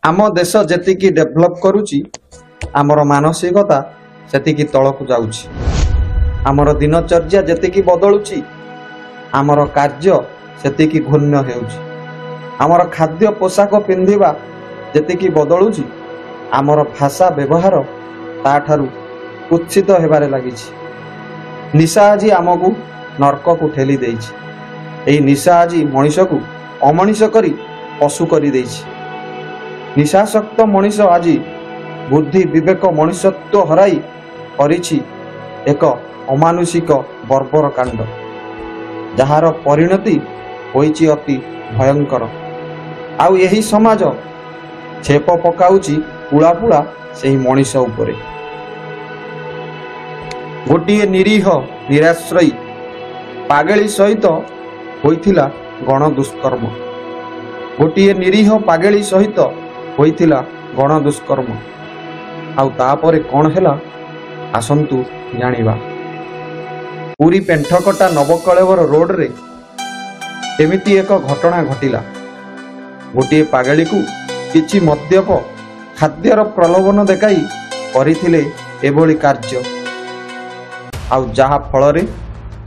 आम देश जेतिकी डेभलप करुची आमर मानसिकता सेतिकी तलकू जाउची। आमर दिनचर्या जेतिकी बदलुची आमर कार्य सेतिकी घूर्ण हेउची। आमर खाद्य पोशाक पिंधिबा जेतिकी बदलुची आमर भाषा व्यवहार ताठारु कुत्सित हेबारे लागिछि। निशा आजी आमकू नरक को ठेली देइछि। एही निशा आजी मनिषकू अमनिष करी पशु करी देइछि। निशाशक्त मनिष आजी बुद्धि विवेक मनुष्यत्व हराई करिछि एक अमानुषिक बर्बर कांड, जहार परिणति होइछि अति भयंकर। आउ यही समाज छेप पकाउछि पुला पुला सेही मनिष उपरे। गोटिए निरीह निराश्रयी पागेली सहित होइथिला गण दुष्कर्म। गोटिए निरीह पागेली सहित होइथिला गण दुष्कर्म। आउ तापरे कौन हेला आसंतु जानिबा। पुरी पेंठकटा नवकलेवर रोड रे एमिति एक घटना घटिला। गोटिए पागेली को किछि मद्यप खाद्यर प्रलोभन देखाई करिथिले एभली कार्य। आउ जहा फलरे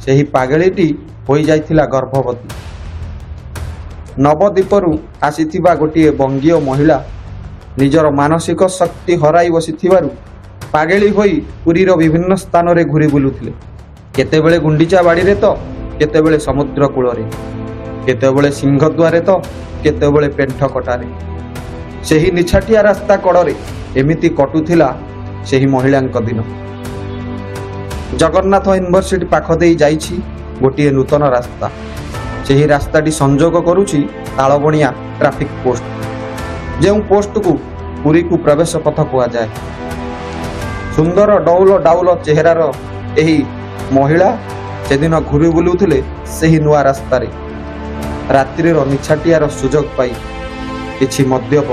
सेही पागेलीटी होई जाइथिला गर्भवती। नवद्वीपरू आसीथिबा गोटिए बंगीय महिला निजर मानसिक शक्ति हराई बसिथिबारु पागेली होई पुरीर विभिन्न स्थान रे घुरी बुलुथिले। केतेबेले गुंडीचा बाड़ी रे तो केतेबेले समुद्र कूल रे, केतेबेले सिंहद्वारे तो केतेबेले पेंठकटारे। सेही निछाटिया रास्ता कड़रे एमिति कटुथिला सेही महिलांक दिन। जगन्नाथ यूनिवर्सिटी पाख देई जाइछि गोटिए नूतन रास्ता। सेही रास्ताटी संजोग करुछि तालबणिया ट्राफिक पोस्ट, जो पोस्ट को पुरी को प्रवेश पथ कुआ जाए। सुंदर डौल डाउल चेहरार एही महिला सेदिन घुरी बुलुथिले सेही नुआ रास्ता रे। रात्रिर निछाटियार सुजोग पाई किछि मद्यप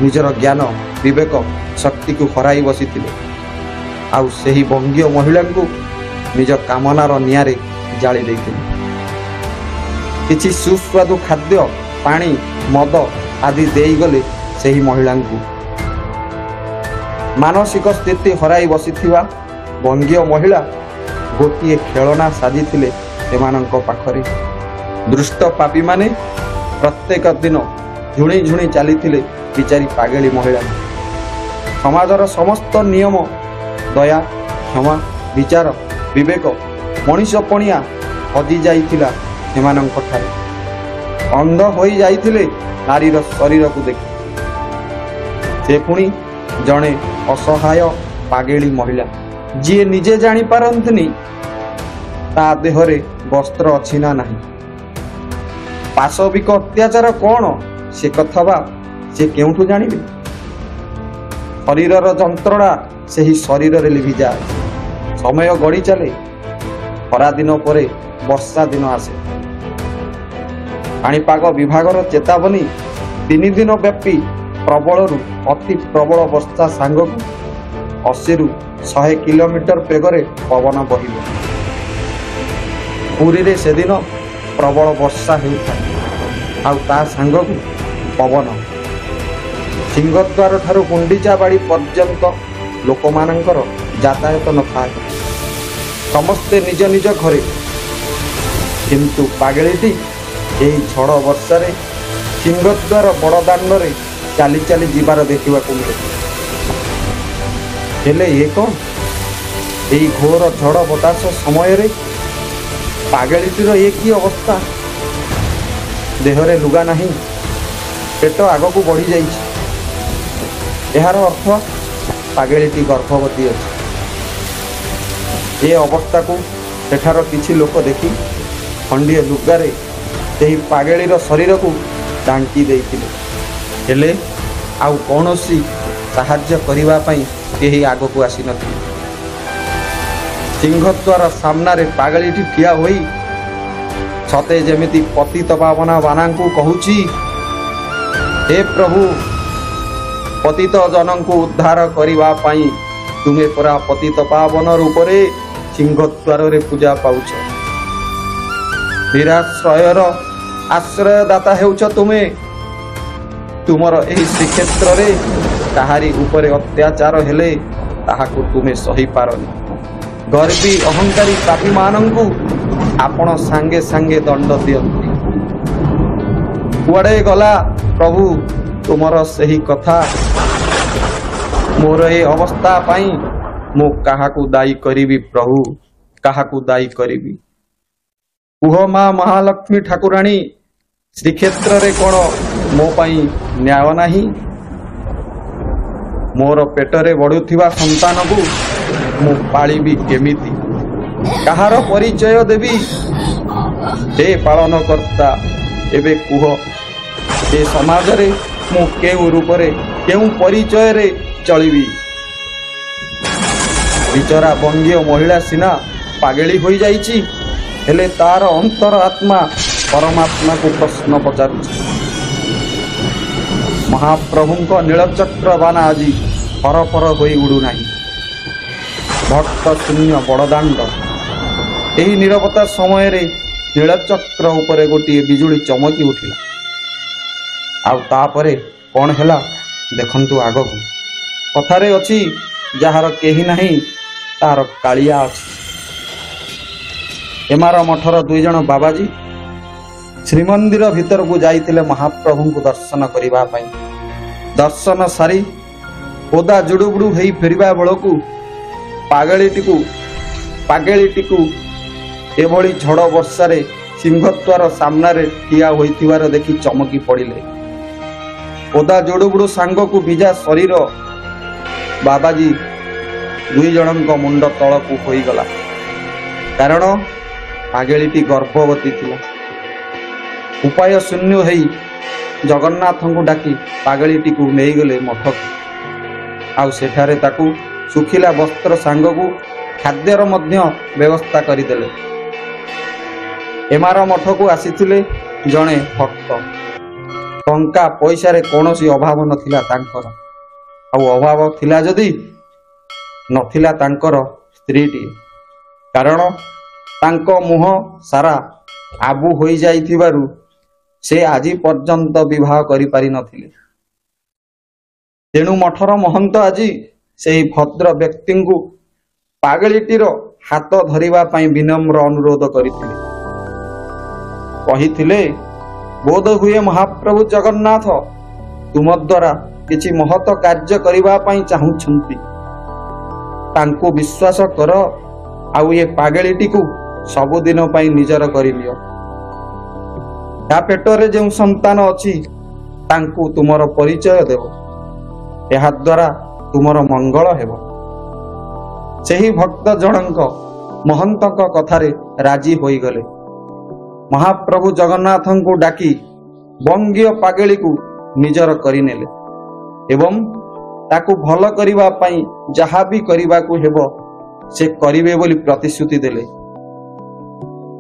निजर ज्ञान विवेक शक्ति को हराई बसिथिले। आउ सेही बंगीय महिला को निज कामनार नियारे जाली देइथिले। किछि सुस्वादु खाद्य पानी मद आदि देई गले सेही महिला को। मानसिक स्थिति हराई बसिथिबा बंगीय महिला गोटिए खेलना साजिथिले सेमानंक पाखरे। दुष्ट पापी माने प्रत्येक दिन झुणी झुणी चलीथिले बिचारी पागेली महिला। समाजर समस्त नियम दया क्षमा विचार विवेक मनीषपणिया हजि जाइथिला सेमानंक ठारे। अंध होई जाइथिले नारीर शरीर को देखि। से पुणी जणे असहाय पागेली महिला जी निजे जानी पारंतनी ता देहरे वस्त्र अछि ना नाही। पाशविक अत्याचार कौन से कथा बा से केउठु जानिबे। शरीरर जंत्रणा सेही शरीर रे लिभि जाए। समय गड़ी चले। खरा दिन परे वर्षा दिन आसे। पाणीपाग विभागर चेतावनी 3 दिन व्यापी प्रबलरू अति प्रबल वर्षा सांगकू 80 ରୁ 100 किलोमीटर बेगरे पवन बहिब। पुरी रे सेदिन प्रबल वर्षा हेउଥାଏ। आउ ता सांगकू पवन। सिंहद्वार ठारू गुंडीचा बाड़ी पर्यंत लोकमानंकर यातायात न थाए। समस्ते निज निज घरे। किंतु पागेलीटी एही झड़ वर्षा रे सिंहद्वार बड़ दांड रे चाली चाली जीवार देखा मिले। हेले ये कौन यही घोर झड़ बतास समय रे पागेलीटीर ये की अवस्था। देहरे लुगा नहीं, पेट आग को बढ़ी जाइछि। एहार अर्थ पागेलीटी गर्भवती अछि। ए अवस्था को सेठार किछि लोक देखि खंडिए लुगारे सेही पागेलीर शरीर को ढांकी देइथिले। हेले आउ कौनसी साहाଯ୍य करिबा पई केही आगो को आसी नथिले। सिंहद्वार सामनारे पागेलीटी ठिया होई सते जेमिति पतित पावना बानांकु कहूची, हे प्रभु पतित जनंकु उद्धार करिबा पई तुमे परा पतित पावन रूपरे सिंहद्वार रे पूजा पाउछ। निराश्रयर आश्रयदाता हेउछ तुमे। ତୁମର ଏହି ଶ୍ରୀକ୍ଷେତ୍ରରେ କାହାରି ଉପରେ ଅତ୍ୟାଚାର ହେଲେ ତାହାକୁ ତୁମେ ସହିପାରନି। ଗର୍ବୀ ଅହଙ୍କାରୀ ପାପୀମାନଙ୍କୁ ଆପଣ ସାଙ୍ଗେ ସାଙ୍ଗେ ଦଣ୍ଡ ଦିଅନ୍ତି। କୁଆଡ଼େ ଗଲା ପ୍ରଭୁ ତୁମର ସେହି କଥା? ମୋର ଏ ଅବସ୍ଥା ପାଇଁ ମୁଁ କାହାକୁ ଦାୟୀ କରିବି ପ୍ରଭୁ, କାହାକୁ ଦାୟୀ କରିବି? କୁହ ମା ମହାଲକ୍ଷ୍ମୀ ଠାକୁରାଣୀ, ଶ୍ରୀକ୍ଷେତ୍ରରେ କ'ଣ ମୋ ପାଇଁ ନ୍ୟାୟ ନାହିଁ? ମୋର ପେଟରେ ବଢ଼ୁଥିବା ସନ୍ତାନକୁ ମୁଁ ପାଳିବି କେମିତି? କାହାର ପରିଚୟ ଦେବି? ହେ ପାଳନକର୍ତ୍ତା, ଏବେ କୁହ, ଏ ସମାଜରେ ମୁଁ କେଉଁ ରୂପରେ, କେଉଁ ପରିଚୟରେ ଚଳିବି? ବିଚରା ବଙ୍ଗୀୟ ମହିଳା ସିନା ପାଗେଳି ହୋଇଯାଇଛି, ହେଲେ ତାର ଅନ୍ତର ଆତ୍ମା ପରମାତ୍ମାକୁ ପ୍ରଶ୍ନ ପଚାରୁଛି। ମହାପ୍ରଭୁଙ୍କ ନୀଳଚକ୍ର ବାନା ଆଜି ଫରଫର ହୋଇ ଉଡ଼ୁନାହିଁ। ଭକ୍ତ ଶୂନ୍ୟ ବଡ଼ଦାଣ୍ଡ। ଏହି ନୀରବତା ସମୟରେ ନୀଳଚକ୍ର ଉପରେ ଗୋଟିଏ ବିଜୁଳି ଚମକି ଉଠିଲା। ଆଉ ତାପରେ କ'ଣ ହେଲା ଦେଖନ୍ତୁ ଆଗକୁ। କଥାରେ ଅଛି, ଯାହାର କେହି ନାହିଁ ତାହାର କାଳିଆ ଅଛି। ଏମାର ମଠର 2 ଜଣ ବାବାଜୀ ଶ୍ରୀମନ୍ଦିର ଭିତରକୁ ଯାଇଥିଲେ ମହାପ୍ରଭୁଙ୍କୁ ଦର୍ଶନ କରିବା ପାଇଁ। ଦର୍ଶନ ସାରି ଓଦା ଜୁଡ଼ୁବୁଡ଼ୁ ହେଇ ଫେରିବା ବେଳକୁ ପାଗେଳିଟିକୁ ଏଭଳି ଝଡ଼ ବର୍ଷାରେ ସିଂହଦ୍ୱାର ସାମ୍ନାରେ ଠିଆ ହୋଇଥିବାର ଦେଖି ଚମକି ପଡ଼ିଲେ। ଓଦା ଜୁଡ଼ୁବୁଡ଼ୁ ସାଙ୍ଗକୁ ଭିଜା ଶରୀର ବାବାଜୀ 2 ଜଣଙ୍କ ମୁଣ୍ଡ ତଳକୁ ହୋଇଗଲା। କାରଣ ପାଗେଳିଟି ଗର୍ଭବତୀ ଥିଲା। ଉପାୟ ଶୂନ୍ୟ ହେଇ ଜଗନ୍ନାଥଙ୍କୁ ଡାକି ପାଗଳିଟିକୁ ନେଇଗଲେ ମଠକୁ। ଆଉ ସେଠାରେ ତାକୁ ଶୁଖିଲା ବସ୍ତ୍ର ସାଙ୍ଗକୁ ଖାଦ୍ୟର ମଧ୍ୟ ବ୍ୟବସ୍ଥା କରିଦେଲେ। ଏମାର ମଠକୁ ଆସିଥିଲେ ଜଣେ ଭକ୍ତ। ଟଙ୍କା ପଇସାରେ କୌଣସି ଅଭାବ ନଥିଲା ତାଙ୍କର। ଆଉ ଅଭାବ ଥିଲା ଯଦି ନଥିଲା ତାଙ୍କର ସ୍ତ୍ରୀଟିଏ। କାରଣ ତାଙ୍କ ମୁହଁ ସାରା ଆବୁ ହୋଇଯାଇଥିବାରୁ ସେ ଆଜି ପର୍ଯ୍ୟନ୍ତ ବିବାହ କରିପାରି ନଥିଲେ। ତେଣୁ ମଠର ମହନ୍ତ ଆଜି ସେହି ଭଦ୍ର ବ୍ୟକ୍ତିଙ୍କୁ ପାଗଳିଟିର ହାତ ଧରିବା ପାଇଁ ବିନମ୍ର ଅନୁରୋଧ କରିଥିଲେ। କହିଥିଲେ, ବୋଧ ହୁଏ ମହାପ୍ରଭୁ ଜଗନ୍ନାଥ ତୁମ ଦ୍ୱାରା କିଛି ମହତ କାର୍ଯ୍ୟ କରିବା ପାଇଁ ଚାହୁଁଛନ୍ତି। ତାଙ୍କୁ ବିଶ୍ୱାସ କର, ଆଉ ଏ ପାଗଳିଟିକୁ ସବୁଦିନ ପାଇଁ ନିଜର କରିନିଅ। ତା ପେଟରେ ଯେଉଁ ସନ୍ତାନ ଅଛି ତାଙ୍କୁ ତୁମର ପରିଚୟ ଦେବ। ଏହାଦ୍ୱାରା ତୁମର ମଙ୍ଗଳ ହେବ। ସେହି ଭକ୍ତ ଜଣଙ୍କ ମହନ୍ତଙ୍କ କଥାରେ ରାଜି ହୋଇଗଲେ। ମହାପ୍ରଭୁ ଜଗନ୍ନାଥଙ୍କୁ ଡାକି ବଙ୍ଗୀୟ ପାଗଳିକୁ ନିଜର କରିନେଲେ ଏବଂ ତାକୁ ଭଲ କରିବା ପାଇଁ ଯାହା ବି କରିବାକୁ ହେବ ସେ କରିବେ ବୋଲି ପ୍ରତିଶ୍ରୁତି ଦେଲେ।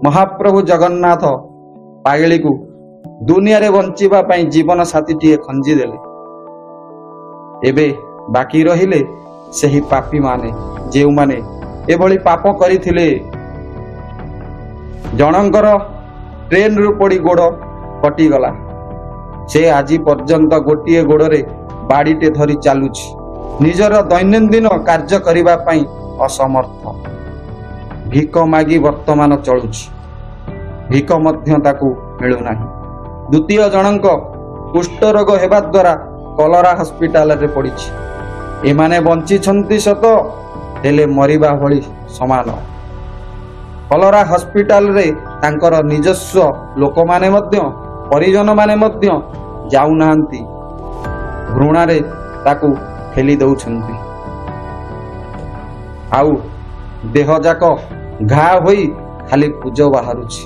ମହାପ୍ରଭୁ ଜଗନ୍ନାଥ ପାଗଳିକୁ ଦୁନିଆରେ ବଞ୍ଚିବା ପାଇଁ ଜୀବନ ସାଥୀଟିଏ ଖଞ୍ଜିଦେଲେ। ଏବେ ବାକି ରହିଲେ ସେହି ପାପୀମାନେ, ଯେଉଁମାନେ ଏଭଳି ପାପ କରିଥିଲେ। ଜଣଙ୍କର ଟ୍ରେନରୁ ପଡ଼ି ଗୋଡ଼ କଟିଗଲା। ସେ ଆଜି ପର୍ଯ୍ୟନ୍ତ ଗୋଟିଏ ଗୋଡ଼ରେ ବାଡ଼ିଟେ ଧରି ଚାଲୁଛି। ନିଜର ଦୈନନ୍ଦିନ କାର୍ଯ୍ୟ କରିବା ପାଇଁ ଅସମର୍ଥ। ଭିକ ମାଗି ବର୍ତ୍ତମାନ ଚଳୁଛି। ଭିକ ମଧ୍ୟ ତାକୁ ମିଳୁନାହିଁ। ଦ୍ୱିତୀୟ ଜଣଙ୍କ କୁଷ୍ଠରୋଗ ହେବା ଦ୍ୱାରା କଲରା ହସ୍ପିଟାଲରେ ପଡ଼ିଛି। ଏମାନେ ବଞ୍ଚିଛନ୍ତି ସତ, ହେଲେ ମରିବା ଭଳି ସମାନ। କଲରା ହସ୍ପିଟାଲରେ ତାଙ୍କର ନିଜସ୍ୱ ଲୋକମାନେ ମଧ୍ୟ, ପରିଜନମାନେ ମଧ୍ୟ ଯାଉନାହାନ୍ତି। ଘୃଣାରେ ତାକୁ ଠେଲି ଦେଉଛନ୍ତି। ଆଉ ଦେହଯାକ ଘା ହୋଇ ଖାଲି ପୂଜ ବାହାରୁଛି।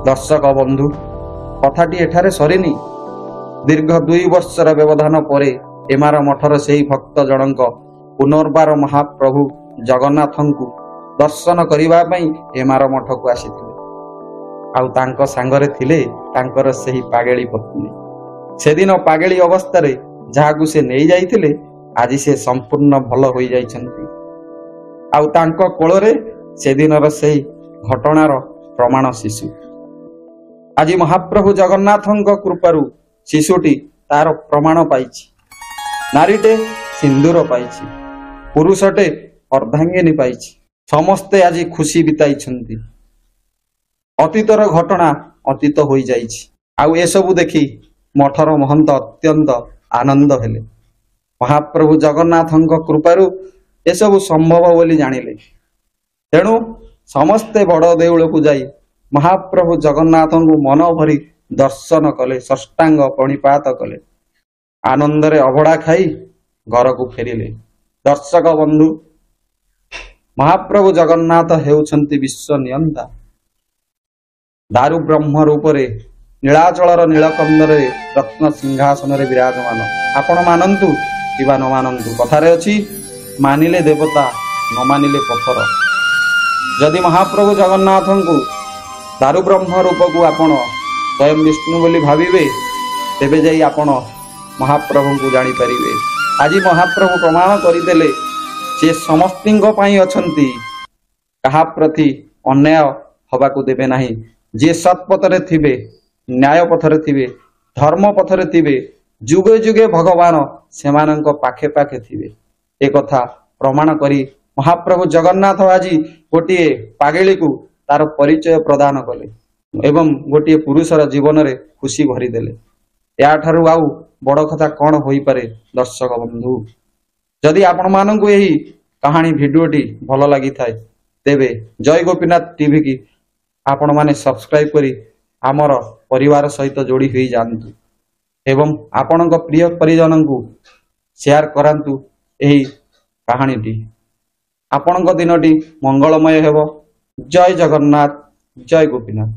ଦର୍ଶକ ବନ୍ଧୁ, କଥାଟି ଏଠାରେ ସରିନି। ଦୀର୍ଘ 2 ବର୍ଷର ବ୍ୟବଧାନ ପରେ ଏମାର ମଠର ସେହି ଭକ୍ତ ଜଣଙ୍କ ପୁନର୍ବାର ମହାପ୍ରଭୁ ଜଗନ୍ନାଥଙ୍କୁ ଦର୍ଶନ କରିବା ପାଇଁ ଏମାର ମଠକୁ ଆସିଥିଲେ। ଆଉ ତାଙ୍କ ସାଙ୍ଗରେ ଥିଲେ ତାଙ୍କର ସେହି ପାଗେଳି ପତ୍ନୀ। ସେଦିନ ପାଗେଳି ଅବସ୍ଥାରେ ଯାହାକୁ ସେ ନେଇଯାଇଥିଲେ, ଆଜି ସେ ସମ୍ପୂର୍ଣ୍ଣ ଭଲ ହୋଇଯାଇଛନ୍ତି। ଆଉ ତାଙ୍କ କୋଳରେ ସେଦିନର ସେହି ଘଟଣାର ପ୍ରମାଣ ଶିଶୁ। ଆଜି ମହାପ୍ରଭୁ ଜଗନ୍ନାଥଙ୍କ କୃପାରୁ ଶିଶୁଟି ତାର ପ୍ରମାଣ ପାଇଛି। ନାରୀଟେ ସିନ୍ଦୁର ପାଇଛି, ପୁରୁଷଟେ ଅର୍ଦ୍ଧାଙ୍ଗିନୀ ପାଇଛି। ସମସ୍ତେ ଆଜି ଖୁସି ବିତାଇଛନ୍ତି। ଅତୀତର ଘଟଣା ଅତୀତ ହୋଇଯାଇଛି। ଆଉ ଏସବୁ ଦେଖି ମଠର ମହନ୍ତ ଅତ୍ୟନ୍ତ ଆନନ୍ଦ ହେଲେ। ମହାପ୍ରଭୁ ଜଗନ୍ନାଥଙ୍କ କୃପାରୁ ଏସବୁ ସମ୍ଭବ ବୋଲି ଜାଣିଲେ। ତେଣୁ ସମସ୍ତେ ବଡ଼ ଦେଉଳକୁ ଯାଇ ମହାପ୍ରଭୁ ଜଗନ୍ନାଥଙ୍କୁ ମନ ଭରି ଦର୍ଶନ କଲେ, ଷଷ୍ଟାଙ୍ଗ ପ୍ରଣିପାତ କଲେ। ଆନନ୍ଦରେ ଅବଢ଼ା ଖାଇ ଘରକୁ ଫେରିଲେ। ଦର୍ଶକ ବନ୍ଧୁ, ମହାପ୍ରଭୁ ଜଗନ୍ନାଥ ହେଉଛନ୍ତି ବିଶ୍ୱ ନିୟନ୍ତା। ଦାରୁ ବ୍ରହ୍ମ ରୂପରେ ନୀଳାଚଳର ନୀଳକନ୍ଦରେ ରତ୍ନ ସିଂହାସନରେ ବିରାଜମାନ। ଆପଣ ମାନନ୍ତୁ କିବା ନ ମାନନ୍ତୁ, କଥାରେ ଅଛି ମାନିଲେ ଦେବତା, ନ ମାନିଲେ ପଥର। ଯଦି ମହାପ୍ରଭୁ ଜଗନ୍ନାଥଙ୍କୁ ଦାରୁ ବ୍ରହ୍ମ ରୂପକୁ ଆପଣ ସ୍ୱୟଂ ବିଷ୍ଣୁ ବୋଲି ଭାବିବେ, ତେବେ ଯାଇ ଆପଣ ମହାପ୍ରଭୁଙ୍କୁ ଜାଣିପାରିବେ। ଆଜି ମହାପ୍ରଭୁ ପ୍ରମାଣ କରିଦେଲେ ସେ ସମସ୍ତଙ୍କ ପାଇଁ ଅଛନ୍ତି। କାହା ପ୍ରତି ଅନ୍ୟାୟ ହେବାକୁ ଦେବେ ନାହିଁ। ଯିଏ ସତ୍ପଥରେ ଥିବେ, ନ୍ୟାୟ ପଥରେ ଥିବେ, ଧର୍ମ ପଥରେ ଥିବେ, ଯୁଗେ ଯୁଗେ ଭଗବାନ ସେମାନଙ୍କ ପାଖେ ପାଖେ ଥିବେ। ଏକଥା ପ୍ରମାଣ କରି ମହାପ୍ରଭୁ ଜଗନ୍ନାଥ ଆଜି ଗୋଟିଏ ପାଗଳିକୁ ତାର ପରିଚୟ ପ୍ରଦାନ କଲେ ଏବଂ ଗୋଟିଏ ପୁରୁଷର ଜୀବନରେ ଖୁସି ଭରିଦେଲେ। ଏହାଠାରୁ ଆଉ ବଡ଼ କଥା କ'ଣ ହୋଇପାରେ? ଦର୍ଶକ ବନ୍ଧୁ, ଯଦି ଆପଣମାନଙ୍କୁ ଏହି କାହାଣୀ ଭିଡ଼ିଓଟି ଭଲ ଲାଗିଥାଏ, ତେବେ ଜୟ ଗୋପୀନାଥ ଟିଭିକି ଆପଣମାନେ ସବସ୍କ୍ରାଇବ୍ କରି ଆମର ପରିବାର ସହିତ ଯୋଡ଼ି ହୋଇଯାଆନ୍ତୁ ଏବଂ ଆପଣଙ୍କ ପ୍ରିୟ ପରିଜନଙ୍କୁ ସେୟାର କରାନ୍ତୁ ଏହି କାହାଣୀଟି। ଆପଣଙ୍କ ଦିନଟି ମଙ୍ଗଳମୟ ହେବ। ଜୟ ଜଗନ୍ନାଥ, ଜୟ ଗୋପୀନାଥ।